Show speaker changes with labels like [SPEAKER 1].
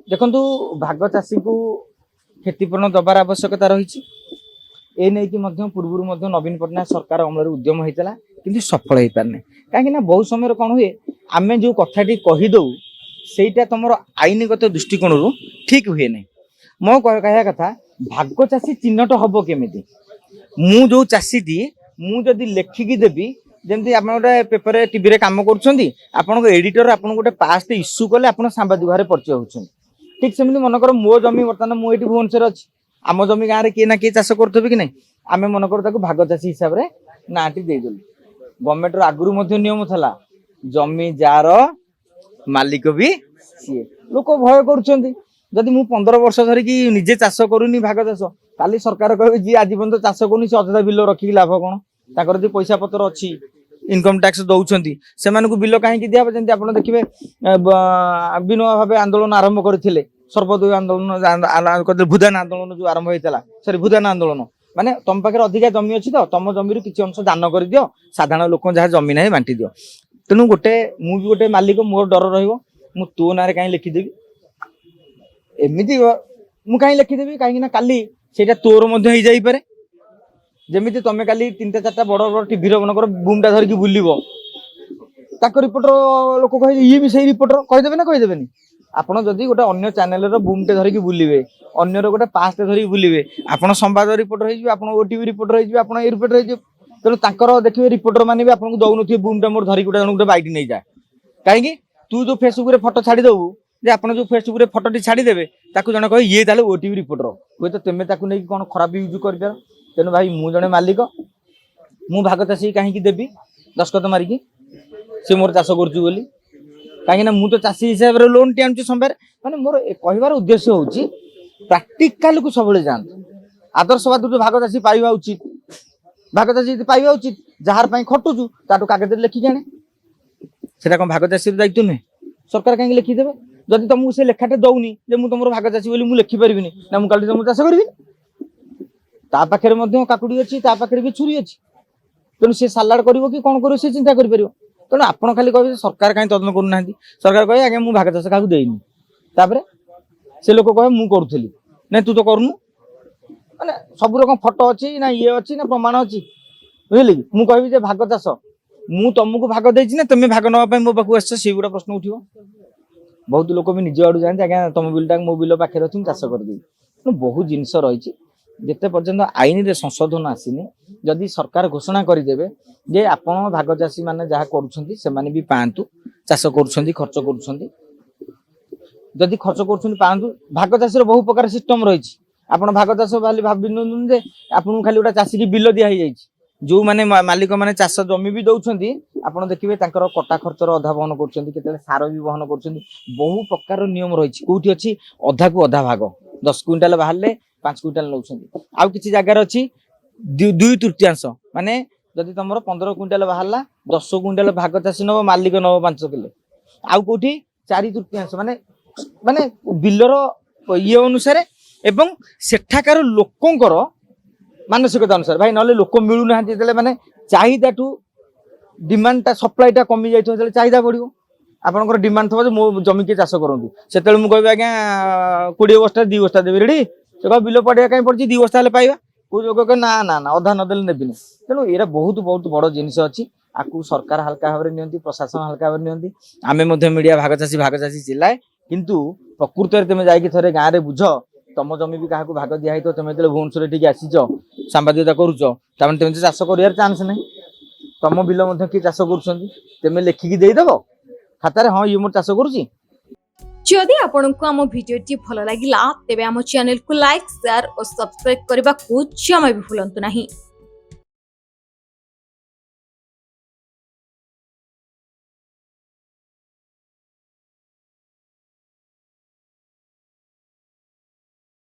[SPEAKER 1] देखु भाग चाषी को क्षतिपूरण दबार आवश्यकता रही ए नहीं कि पूर्व नवीन पट्टनायक सरकार अमल उद्यम होता कि सफल हो पारना कहीं बहुत समय कौन हुए आम जो कथाटी कहीदे से तुम आईनगत दृष्टिकोण ठीक हुए ना मो कह कथा भाग चाषी चिन्हट हम केमी मु जो चाषी मुझे लेखिकी देवी जमी आप गोटे पेपर टीवी कम कर एडिटर आपन गोटे पास्ट इश्यू कले आप सांबादिक भाव परिचय होती ठीक सेमती मनकर मो जमी बर्तमान मुझे भुवनेश्वर अच्छी आम जमी गाँव में किए ना किए चाष करुवे कि नहीं आम मनकर भाग चाषी हिसाब से नाटी देदेलु गवर्नमेंट आगुरी नियम था जमी जार मालिक भी सी लोक भय करुँच मु 15 वर्ष धरिकी निजे चाष करूनी भाग चाष काली सरकार कहे जी आज पर्यटन चाष करूनी से अधा बिल रखिक लाभ कौन ताकर जो पैसा पतर अच्छी इनकम टैक्स दौरान से बिल कहीं दिया जमी आप देखिए विनोबा भावे आंदोलन आरंभ करते सर्वोदय आंदोलन भूदान आंदोलन जो आरंभ होता सरी भूदान आंदोलन माने तुम पाखे अधिका जमी अच्छी तो तुम जमी किसी अंश दान कर दियो साधारण लोक जहाँ जमी ना बांटी दियो तेणु गोटे मु भी गोटे मालिक मोर डर रु तो ना कहीं लिखिदेवी एमती मु कहीं लिखिदेवी कहीं काली से तोर पारे जमी तुम काली 3-4टा बड़ बड़ टीवी मनकर बुमटा धरिकी बुल रिपोर्टर लोक कहे ये भी सही रिपोर्टर कहीदेवे ना कहीदेवे आपड़ जदि गोटे अन्य चैनल बुमटे धरिकी बुलिए अन्यर गोटे पास्ट धरिकी बुलिए आपड़ संवाद रिपोर्टर हो ओटीवी रिपोर्टर हो रिपोर्टर हो तेणु देखिए रिपोर्टर मैंने भी आपको दौन थे बुमटा मोर धरिकी गोटे गोटे बैट नहीं जाए कहीं तू जो फेसबुक फटो छाड़देबू जे आप जो फेसबुक फटोटी छाड़देवे जन कहे ये ताले ओटीवी रिपोर्टर हुए तो तुम्हें नहीं कौन खराब यूज कर तेणु भाई मु जड़े मालिक मु भाग चाषी कहीं देवी दस्खत मारिकी सी मोर चाष करुँ कहीं मुझे चाषी हिसाब से लोन टी आनुची समय माने मोर कहबार उद्देश्य हूँ प्राक्टिकाल को सब जातु आदर्शवाद भाग चाषी पाइबा उचित भाग चाषी पाइबा उचित जार खटुचु ताठू कागज लिखिक आने से कौन भाग चाषी दायित्व नुहे सरकार कहीं लिखिदेवे जदि तुमको से लेखाटे दौनी जे मुझे तुम भाग चाषी बोली लिखिपारि ना मुझे तुम चाष करी पाखे काकुड़ी अच्छी पाखे भी छुरी अच्छी तेणु सी सालाड कर कौन कर चिंता कर तेणु आप खाली कहे सरकार कहीं तदन करना सरकार कहे आगे मुझे भाग चाष क्या देनी तापर से लोक कहे मुझे करूली ना तू तो करूनु माने सब रकम फटो अच्छी ना ये अच्छी ना प्रमाण अच्छी बुझे कि मुझे कहि भाग चाष मु तुमको भाग देना तुम्हें भाग नापी मो पाक आस गुड़ा प्रश्न उठो बहुत लोक भी निज आड़ जाते आज्ञा तुम बिलटा मो बिल पाखे अच्छी चाष करदेवी बहुत जिनस रही जिते पर्यंत आईन रे संशोधन आसीनी जदि सरकार घोषणा करदेवे जे आपण भाग चाषी मैंने जहाँ कर भी पातु चाष कर खर्च कर जदि खर्च कर पातु भाग चाषी बहु प्रकार सिस्टम रही आप भाग चाष भावी जे आपको खाली गोटे चाषी की बिल दिखाई जो मैंने मालिक मैंने चाष जमी भी दौरान आप देखिए कटा खर्चर अधा बहन कर सार भी बहन कर बहु प्रकार नियम रही कौटी अच्छी अधा को अधा भाग 10 क्विंटाल बाहर 5 क्विंटाल नौ आउ कि जगार अच्छी 2/3 माने जदि तुम 15 क्विंटाल बाहर 10 क्विंटाल भाग चाषी नब मालिक नब 5 किलो आउ कौटी 4/3 माने माने बिलर ये अनुसार एवं सेठाकार लोकंकर मानसिकता अनुसार भाई ना लोक मिलू ना माने चाहिदा टू डिमांडटा सप्लाईटा कमी जाए चाहिदा बढ़ो आपंकर डिमांड थो मो जमी के चाष करूँ से मुझे कह आज्ञा 20 बस्ता 2 बस्ता देवी रेडी से कह बिल पड़िया कहीं पड़ी 2 बस्ता पाइबा कोई लोग ना ना ना अधा नदेले नेबिनी तेणु ये बहुत बहुत बड़ जिनस अच्छी आपको सरकार हल्का भाव में नि प्रशासन हल्का भाव में नि आम मीडिया भाग चाषी चिल्लाए किंतु प्रकृत में तुम जाकि थे गाँव में बुझ तुम जमी भी क्या भाग दिखाई तो तुम जो भुवनेश्वर ठीक आसीच सांबादिकता करुच तुम चाष कर चान्स ना तुम बिल किए चाष कर लिखिकी देदेव खातार हाँ ये मोर चाष करुँची
[SPEAKER 2] जदि आपंक आम भिडी भल लगा तेब आम चैनल को लाइक शेयर और सब्सक्राइब करने को जमा भी भूलु ना।